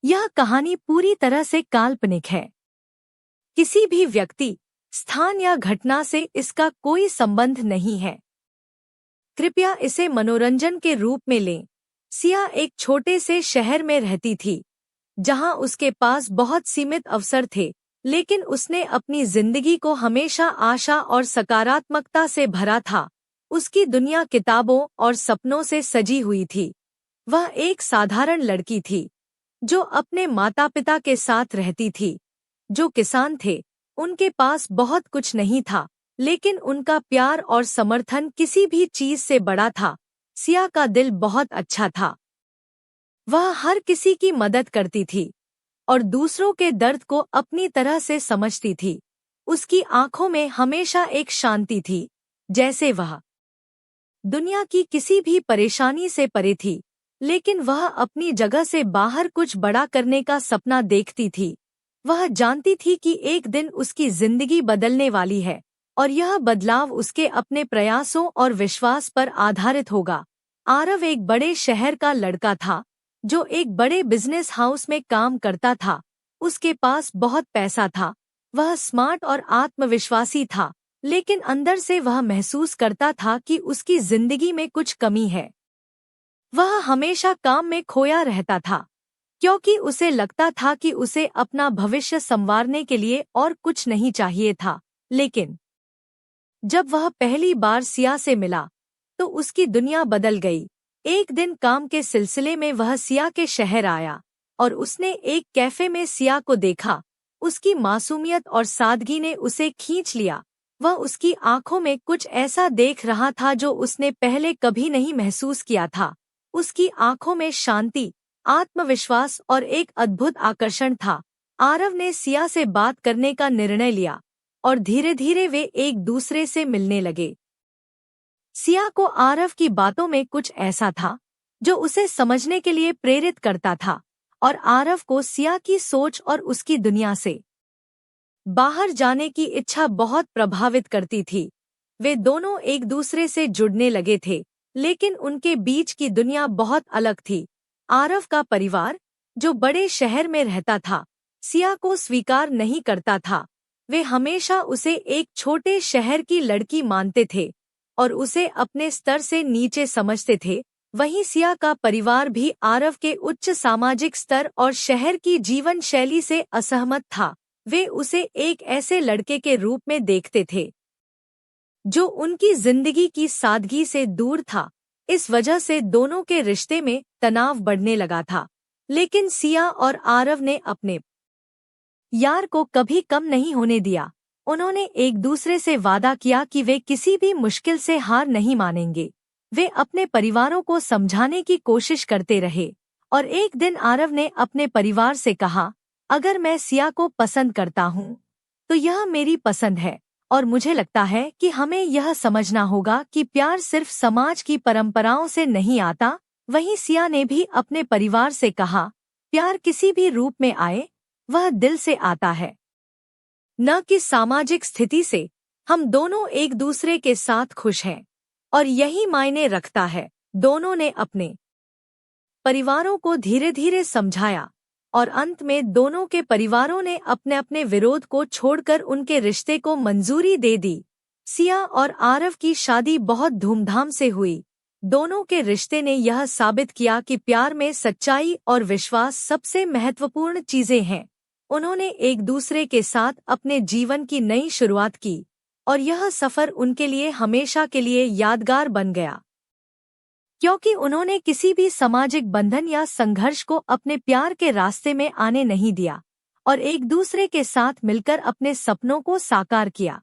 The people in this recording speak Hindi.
यह कहानी पूरी तरह से काल्पनिक है। किसी भी व्यक्ति, स्थान या घटना से इसका कोई संबंध नहीं है। कृपया इसे मनोरंजन के रूप में लें। सिया एक छोटे से शहर में रहती थी, जहां उसके पास बहुत सीमित अवसर थे, लेकिन उसने अपनी जिंदगी को हमेशा आशा और सकारात्मकता से भरा था। उसकी दुनिया किताबों और सपनों से सजी हुई थी। वह एक साधारण लड़की थी, जो अपने माता पिता के साथ रहती थी, जो किसान थे। उनके पास बहुत कुछ नहीं था, लेकिन उनका प्यार और समर्थन किसी भी चीज से बड़ा था। सिया का दिल बहुत अच्छा था। वह हर किसी की मदद करती थी और दूसरों के दर्द को अपनी तरह से समझती थी। उसकी आंखों में हमेशा एक शांति थी, जैसे वह दुनिया की किसी भी परेशानी से परे थी, लेकिन वह अपनी जगह से बाहर कुछ बड़ा करने का सपना देखती थी। वह जानती थी कि एक दिन उसकी जिंदगी बदलने वाली है, और यह बदलाव उसके अपने प्रयासों और विश्वास पर आधारित होगा। आरव एक बड़े शहर का लड़का था, जो एक बड़े बिजनेस हाउस में काम करता था। उसके पास बहुत पैसा था। वह स्मार्ट और आत्मविश्वासी था, लेकिन अंदर से वह महसूस करता था कि उसकी जिंदगी में कुछ कमी है। वह हमेशा काम में खोया रहता था, क्योंकि उसे लगता था कि उसे अपना भविष्य संवारने के लिए और कुछ नहीं चाहिए था। लेकिन जब वह पहली बार सिया से मिला, तो उसकी दुनिया बदल गई। एक दिन काम के सिलसिले में वह सिया के शहर आया, और उसने एक कैफे में सिया को देखा। उसकी मासूमियत और सादगी ने उसे खींच लिया। वह उसकी आंखों में कुछ ऐसा देख रहा था जो उसने पहले कभी नहीं महसूस किया था। उसकी आंखों में शांति, आत्मविश्वास और एक अद्भुत आकर्षण था। आरव ने सिया से बात करने का निर्णय लिया, और धीरे धीरे वे एक दूसरे से मिलने लगे। सिया को आरव की बातों में कुछ ऐसा था जो उसे समझने के लिए प्रेरित करता था, और आरव को सिया की सोच और उसकी दुनिया से बाहर जाने की इच्छा बहुत प्रभावित करती थी। वे दोनों एक दूसरे से जुड़ने लगे थे, लेकिन उनके बीच की दुनिया बहुत अलग थी। आरव का परिवार, जो बड़े शहर में रहता था, सिया को स्वीकार नहीं करता था। वे हमेशा उसे एक छोटे शहर की लड़की मानते थे और उसे अपने स्तर से नीचे समझते थे। वहीं सिया का परिवार भी आरव के उच्च सामाजिक स्तर और शहर की जीवन शैली से असहमत था। वे उसे एक ऐसे लड़के के रूप में देखते थे जो उनकी जिंदगी की सादगी से दूर था। इस वजह से दोनों के रिश्ते में तनाव बढ़ने लगा था। लेकिन सिया और आरव ने अपने यार को कभी कम नहीं होने दिया। उन्होंने एक दूसरे से वादा किया कि वे किसी भी मुश्किल से हार नहीं मानेंगे। वे अपने परिवारों को समझाने की कोशिश करते रहे, और एक दिन आरव ने अपने परिवार से कहा, अगर मैं सिया को पसंद करता हूँ, तो यह मेरी पसंद है, और मुझे लगता है कि हमें यह समझना होगा कि प्यार सिर्फ समाज की परंपराओं से नहीं आता। वहीं सिया ने भी अपने परिवार से कहा, प्यार किसी भी रूप में आए, वह दिल से आता है, न कि सामाजिक स्थिति से। हम दोनों एक दूसरे के साथ खुश हैं, और यही मायने रखता है। दोनों ने अपने परिवारों को धीरे धीरे समझाया, और अंत में दोनों के परिवारों ने अपने अपने विरोध को छोड़कर उनके रिश्ते को मंजूरी दे दी। सिया और आरव की शादी बहुत धूमधाम से हुई। दोनों के रिश्ते ने यह साबित किया कि प्यार में सच्चाई और विश्वास सबसे महत्वपूर्ण चीजें हैं। उन्होंने एक दूसरे के साथ अपने जीवन की नई शुरुआत की, और यह सफर उनके लिए हमेशा के लिए यादगार बन गया, क्योंकि उन्होंने किसी भी सामाजिक बंधन या संघर्ष को अपने प्यार के रास्ते में आने नहीं दिया, और एक दूसरे के साथ मिलकर अपने सपनों को साकार किया।